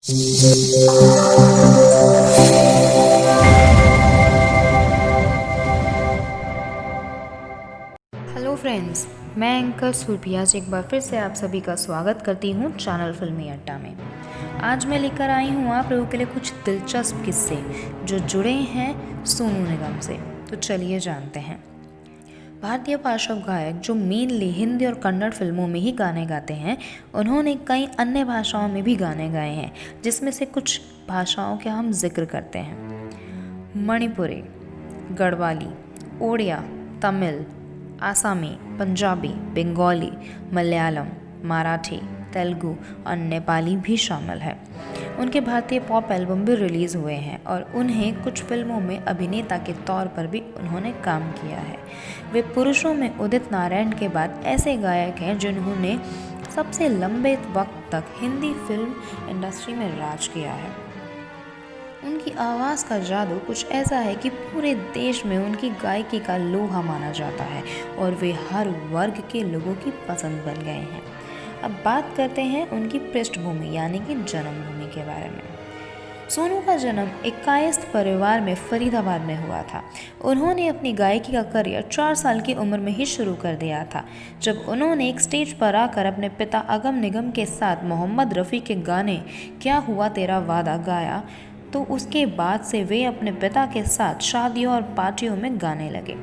Hello friends, मैं anchor सुरभिया एक बार फिर से आप सभी का स्वागत करती हूँ चैनल फिल्मी अड्डा में। आज मैं लेकर आई हूँ आप लोगों के लिए कुछ दिलचस्प किस्से जो जुड़े हैं सोनू निगम से। तो चलिए जानते हैं। भारतीय पार्श्व गायक जो मेनली हिंदी और कन्नड़ फिल्मों में ही गाने गाते हैं, उन्होंने कई अन्य भाषाओं में भी गाने गाए हैं, जिसमें से कुछ भाषाओं का हम जिक्र करते हैं। मणिपुरी, गढ़वाली, ओडिया, तमिल, आसामी, पंजाबी, बंगाली, मलयालम, मराठी, तेलुगु और नेपाली भी शामिल है। उनके भारतीय पॉप एल्बम भी रिलीज़ हुए हैं और उन्हें कुछ फिल्मों में अभिनेता के तौर पर भी उन्होंने काम किया है। वे पुरुषों में उदित नारायण के बाद ऐसे गायक हैं जिन्होंने सबसे लंबे वक्त तक हिंदी फिल्म इंडस्ट्री में राज किया है। उनकी आवाज़ का जादू कुछ ऐसा है कि पूरे देश में उनकी गायकी का लोहा माना जाता है और वे हर वर्ग के लोगों की पसंद बन गए हैं। अब बात करते हैं उनकी पृष्ठभूमि यानी कि जन्मभूमि के बारे में। सोनू का जन्म एक कायस्थ परिवार में फरीदाबाद में हुआ था। उन्होंने अपनी गायकी का करियर 4 साल की उम्र में ही शुरू कर दिया था, जब उन्होंने एक स्टेज पर आकर अपने पिता अगम निगम के साथ मोहम्मद रफ़ी के गाने क्या हुआ तेरा वादा गाया। तो उसके बाद से वे अपने पिता के साथ शादियों और पार्टियों में गाने लगे।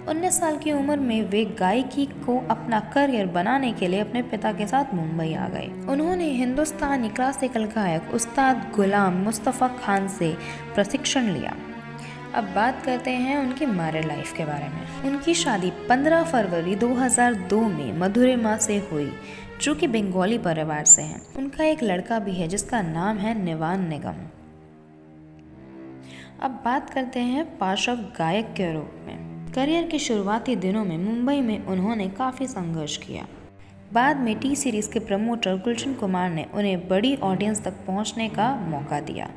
19 साल की उम्र में वे गायकी को अपना करियर बनाने के लिए अपने पिता के साथ मुंबई आ गए। उन्होंने हिंदुस्तानी क्लासिकल गायक उस्ताद गुलाम मुस्तफ़ा खान से प्रशिक्षण लिया। अब बात करते हैं उनकी मैरिड लाइफ के बारे में। उनकी शादी 15 फरवरी 2002 में मधुरिमा से हुई, जो कि बंगाली परिवार से हैं। उनका एक लड़का भी है जिसका नाम है निवान निगम। अब बात करते हैं पार्श्व गायक के रूप में। करियर के शुरुआती दिनों में मुंबई में उन्होंने काफ़ी संघर्ष किया। बाद में टी सीरीज़ के प्रमोटर गुलशन कुमार ने उन्हें बड़ी ऑडियंस तक पहुंचने का मौका दिया।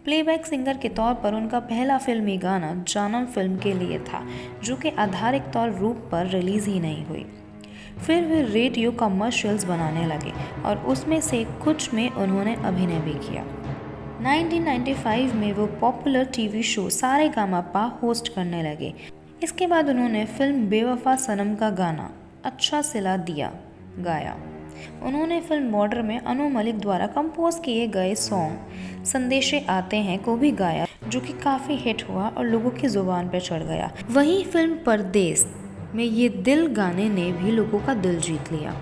प्लेबैक सिंगर के तौर पर उनका पहला फिल्मी गाना जानम फिल्म के लिए था, जो कि आधारिक तौर रूप पर रिलीज़ ही नहीं हुई। फिर वे रेडियो कमर्शियल्स बनाने लगे और उसमें से कुछ में उन्होंने अभिनय भी किया। 1995 में वो popular TV show Sa Re Ga Ma Pa host करने लगे। इसके बाद उन्होंने फिल्म बेवफा सनम का गाना अच्छा सिला दिया गाया। उन्होंने फिल्म बॉर्डर में अनु मलिक द्वारा कंपोज किए गए सॉन्ग संदेशे आते हैं को भी गाया, जो कि काफ़ी हिट हुआ और लोगों की जुबान पर चढ़ गया। वहीं फिल्म परदेस में ये दिल गाने ने भी लोगों का दिल जीत लिया।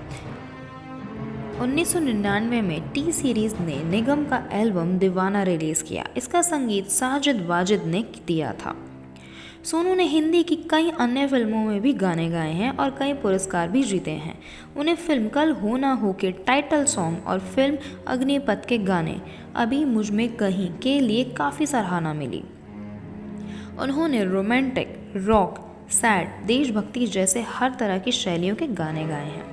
1999 में टी सीरीज़ ने निगम का एल्बम दीवाना रिलीज़ किया। इसका संगीत साजिद वाजिद ने दिया था। सोनू ने हिंदी की कई अन्य फिल्मों में भी गाने गाए हैं और कई पुरस्कार भी जीते हैं। उन्हें फिल्म कल हो ना हो के टाइटल सॉन्ग और फिल्म अग्निपथ के गाने अभी मुझ में कहीं के लिए काफ़ी सराहना मिली। उन्होंने रोमांटिक, रॉक, सैड, देशभक्ति जैसे हर तरह की शैलियों के गाने गाए हैं।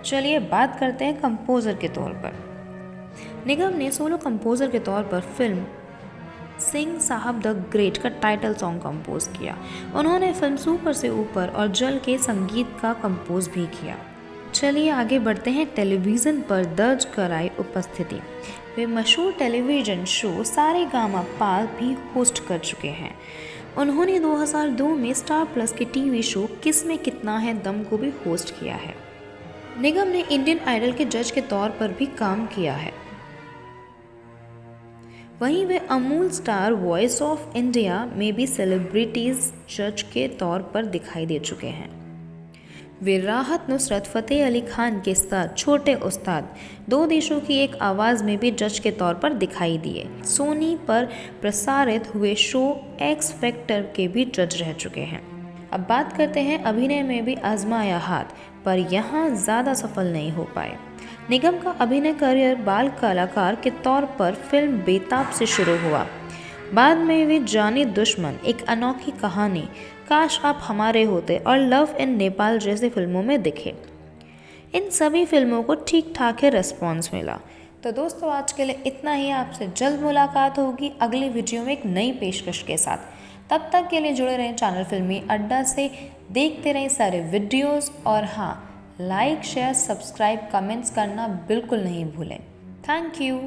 चलिए बात करते हैं कंपोज़र के तौर पर। निगम ने सोलो कंपोज़र के तौर पर फिल्म सिंह साहब द ग्रेट का टाइटल सॉन्ग कंपोज किया। उन्होंने फिल्म सुपर से ऊपर और जल के संगीत का कंपोज भी किया। चलिए आगे बढ़ते हैं टेलीविज़न पर दर्ज कराई उपस्थिति। वे मशहूर टेलीविज़न शो सारेगामापा भी होस्ट कर चुके हैं। उन्होंने 2002 में स्टार प्लस के टीवी शो किसमें कितना है दम को भी होस्ट किया है। निगम ने इंडियन आइडल के जज के तौर पर भी काम किया है। वहीं वे Amul star voice of India में भी सेलिब्रिटीज जज के तौर पर दिखाई दे चुके हैं। वे राहत नुसरत फ़तेह अली खान के साथ छोटे उस्ताद, दो देशों की एक आवाज़ में भी जज के तौर पर दिखाई दिए। सोनी पर प्रसारित हुए शो एक्स फैक्टर के भी जज रह चुके हैं। अब बात करते हैं अभिनय में भी आजमाया हाथ, पर यहाँ ज़्यादा सफल नहीं हो पाए। निगम का अभिनय करियर बाल कलाकार के तौर पर फिल्म बेताब से शुरू हुआ। बाद में वे जानी दुश्मन, एक अनोखी कहानी, काश आप हमारे होते और लव इन नेपाल जैसी फिल्मों में दिखे। इन सभी फिल्मों को ठीक ठाक ही रिस्पॉन्स मिला। तो दोस्तों आज के लिए इतना ही। आपसे जल्द मुलाकात होगी अगली वीडियो में एक नई पेशकश के साथ। तब तक के लिए जुड़े रहें चैनल फिल्मी अड्डा से, देखते रहें सारे वीडियोस और हाँ, लाइक, शेयर, सब्सक्राइब, कमेंट्स करना बिल्कुल नहीं भूलें। Thank you.